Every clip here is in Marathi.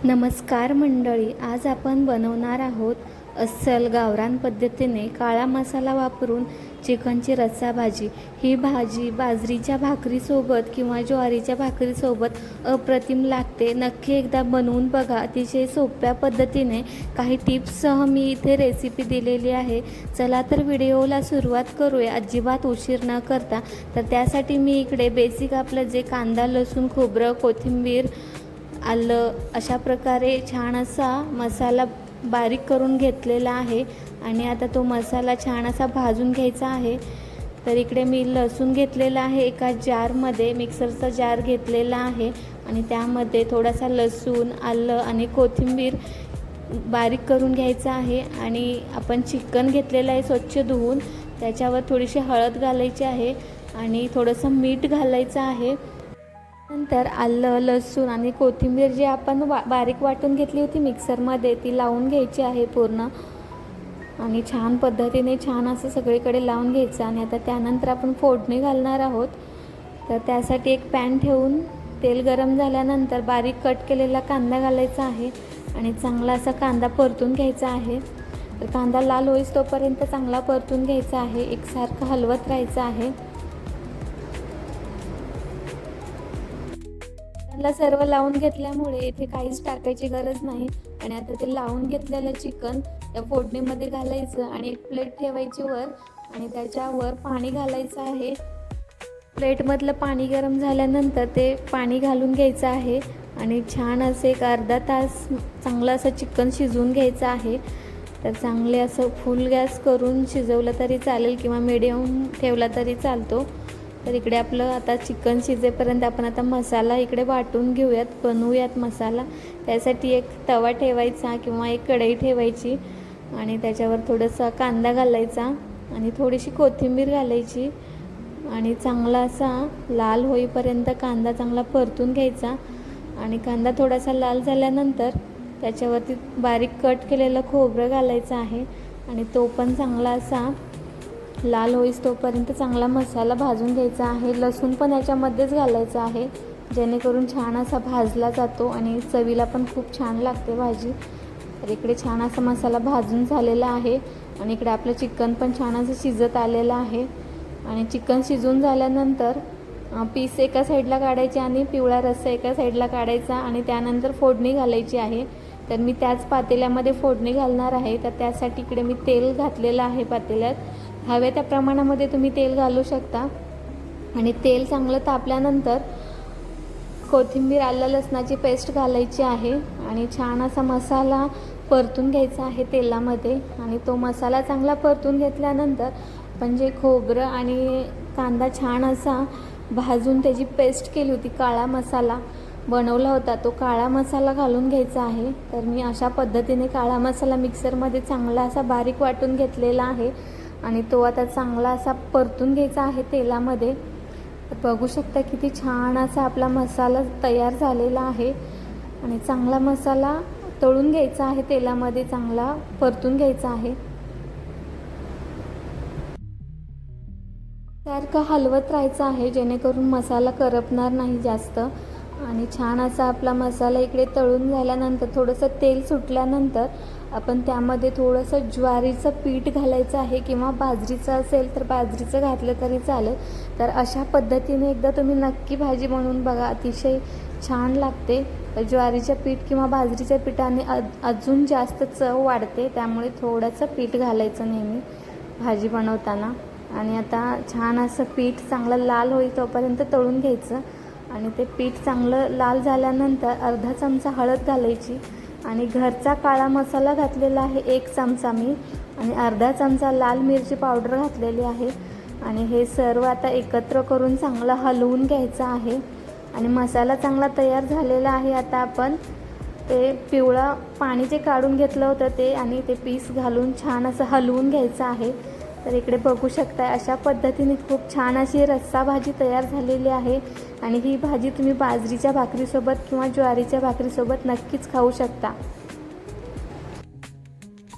नमस्कार मंडळी, आज आपण बनवणार आहोत अस्सल गावरान पद्धतीने काळा मसाला वापरून चिकनची रस्सा भाजी। ही भाजी बाजरीच्या भाकरीसोबत किंवा ज्वारीच्या भाकरीसोबत अप्रतिम लागते। नक्की एकदा बनवून बघा। अतिशय सोप्या पद्धतीने काही टिप्ससह मी इथे रेसिपी दिलेली आहे। चला तर व्हिडिओला सुरुवात करूया अजिबात उशीर न करता। तर त्यासाठी मी इकडे बेसिक आपलं जे कांदा, लसूण, खोबरं, कोथिंबीर, आलं अशा प्रकारे छान असा मसाला बारीक करून घेतलेला आहे आणि आता तो मसाला छान असा भाजून घ्यायचा आहे। तर इकडे मी लसूण घेतलेला आहे, एका जारमध्ये मिक्सरचा जार घेतलेला आहे आणि त्यामध्ये थोडासा लसूण, आलं आणि कोथिंबीर बारीक करून घ्यायचा आहे। आणि आपण चिकन घेतलेलं आहे स्वच्छ धुवून, त्याच्यावर थोडीशी हळद घालायची आहे आणि थोडंसं मीठ घालायचं आहे। नंतर आलं, लसूण आणि कोथिंबीर जी आपण बारीक वाटून घेतली होती मिक्सरमध्ये, ती लावून घ्यायची आहे पूर्ण आणि छान पद्धतीने छान असं सगळीकडे लावून घ्यायचं। आणि आता त्यानंतर आपण फोडणी घालणार आहोत। तर त्यासाठी एक पॅन ठेवून तेल गरम झाल्यानंतर बारीक कट केलेला कांदा घालायचा आहे आणि चांगला असा कांदा परतून घ्यायचा आहे। तर कांदा लाल होईस तोपर्यंत चांगला परतून घ्यायचा आहे, एकसारखं हलवत राहायचं आहे। सर्व लावून घेतल्यामुळे इथे काहीच टाकायची गरज नाही। आणि आता ते लावून घेतलेलं चिकन त्या फोडणीमध्ये घालायचं आणि एक प्लेट ठेवायची वर आणि त्याच्यावर पाणी घालायचं आहे। प्लेटमधलं पाणी गरम झाल्यानंतर ते पाणी घालून घ्यायचं आहे आणि छान असे एक अर्धा तास चांगलं असं चिकन शिजवून घ्यायचं आहे। तर चांगले असं फुल गॅस करून शिजवलं तरी चालेल किंवा मीडियम ठेवला तरी चालतो। तर इकडे आपलं आता चिकन शिजेपर्यंत आपण आता मसाला इकडे वाटून घेऊयात, बनवूयात मसाला। त्यासाठी एक तवा ठेवायचा किंवा एक कढई ठेवायची आणि त्याच्यावर थोडासा कांदा घालायचा आणि थोडीशी कोथिंबीर घालायची आणि चांगला असा लाल होईपर्यंत कांदा चांगला परतून घ्यायचा। आणि कांदा थोडासा लाल झाल्यानंतर त्याच्यावरती बारीक कट केलेलं खोबरं घालायचं आहे आणि तो पण चांगला असा लाल होईस तोपर्यंत चांगला मसाला भाजून घ्यायचा आहे। लसूण पण याच्यामध्येच घालायचं आहे जेणेकरून छान असा भाजला जातो आणि चवीला पण खूप छान लागते भाजी। तर इकडे छान असा मसाला भाजून झालेला आहे आणि इकडे आपलं चिकन पण छान असं शिजत आलेलं आहे। आणि चिकन शिजून झाल्यानंतर पीस एका साईडला काढायचे आणि पिवळा रस्सा एका साईडला काढायचा आणि त्यानंतर फोडणी घालायची आहे। तर मी त्याच पातेल्यामध्ये फोडणी घालणार आहे। तर त्यासाठी इकडे मी तेल घातलेलं आहे पातेल्यात, हवे त्या प्रमाणामध्ये तुम्ही तेल घालू शकता। आणि तेल चांगलं तापल्यानंतर कोथिंबीर, आलं लसणाची पेस्ट घालायची आहे आणि छान असा मसाला परतून घ्यायचा आहे तेलामध्ये। आणि तो मसाला चांगला परतून घेतल्यानंतर आपण जे खोबरं आणि कांदा छान असा भाजून त्याची पेस्ट केली होती, काळा मसाला बनवला होता, तो काळा मसाला घालून घ्यायचा आहे। तर मी अशा पद्धतीने काळा मसाला मिक्सरमध्ये चांगला असा बारीक वाटून घेतलेला आहे आणि तो आता चांगला असा परतून घ्यायचा आहे तेलामध्ये। तर बघू शकता किती छान असा आपला मसाला तयार झालेला आहे आणि चांगला मसाला तळून घ्यायचा आहे, तेलामध्ये चांगला परतून घ्यायचा आहे। सारखं हलवत राहायचं आहे जेणेकरून मसाला करपणार नाही जास्त। आणि छान असा आपला मसाला इकडे तळून झाल्यानंतर थोडंसं तेल सुटल्यानंतर आपण त्यामध्ये थोडंसं ज्वारीचं पीठ घालायचं आहे किंवा बाजरीचं असेल तर बाजरीचं घातलं तरी चालेल। तर अशा पद्धतीने एकदा तुम्ही नक्की भाजी बनवून बघा, अतिशय छान लागते। ज्वारीचं पीठ किंवा बाजरीच्या पिठाने अजून जास्त चव वाढते, त्यामुळे थोडंसं पीठ घालायचं नेहमी भाजी बनवताना। आणि आता छान असं पीठ चांगलं लाल होईल तोपर्यंत तळून घ्यायचं आणि ते पीठ चांगलं लाल झाल्यानंतर अर्धा चमचा हळद घालायची आणि घरचा काळा मसाला घातलेला आहे 1 चमचा मी आणि अर्धा चमचा लाल मिरची पावडर घातलेली आहे। आणि हे सर्व आता एकत्र करून चांगलं हलवून घ्यायचं आहे आणि मसाला चांगला तयार झालेला आहे। आता आपण ते पिवळा पाणी जे काढून घेतलं होतं ते आणि ते पीस घालून छान असं हलवून घ्यायचं आहे। तर इकडे बघू शकता अशा पद्धतीने खूप छान अशी रस्सा भाजी तयार झालेली आहे आणि ही भाजी तुम्ही बाजरीच्या भाकरीसोबत किंवा ज्वारीच्या भाकरीसोबत नक्कीच खाऊ शकता।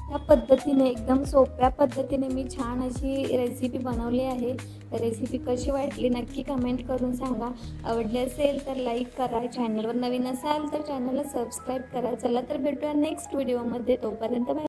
त्या पद्धतीने एकदम सोप्या पद्धतीने मी छान अशी रेसिपी बनवली आहे. रेसिपी कशी वाटली नक्की कमेंट करून सांगा. आवडली असेल तर लाईक करा. चॅनलवर नवीन असाल तर चॅनलला सबस्क्राईब करा. चला तर भेटूया नेक्स्ट व्हिडिओमध्ये. तोपर्यंत बाय.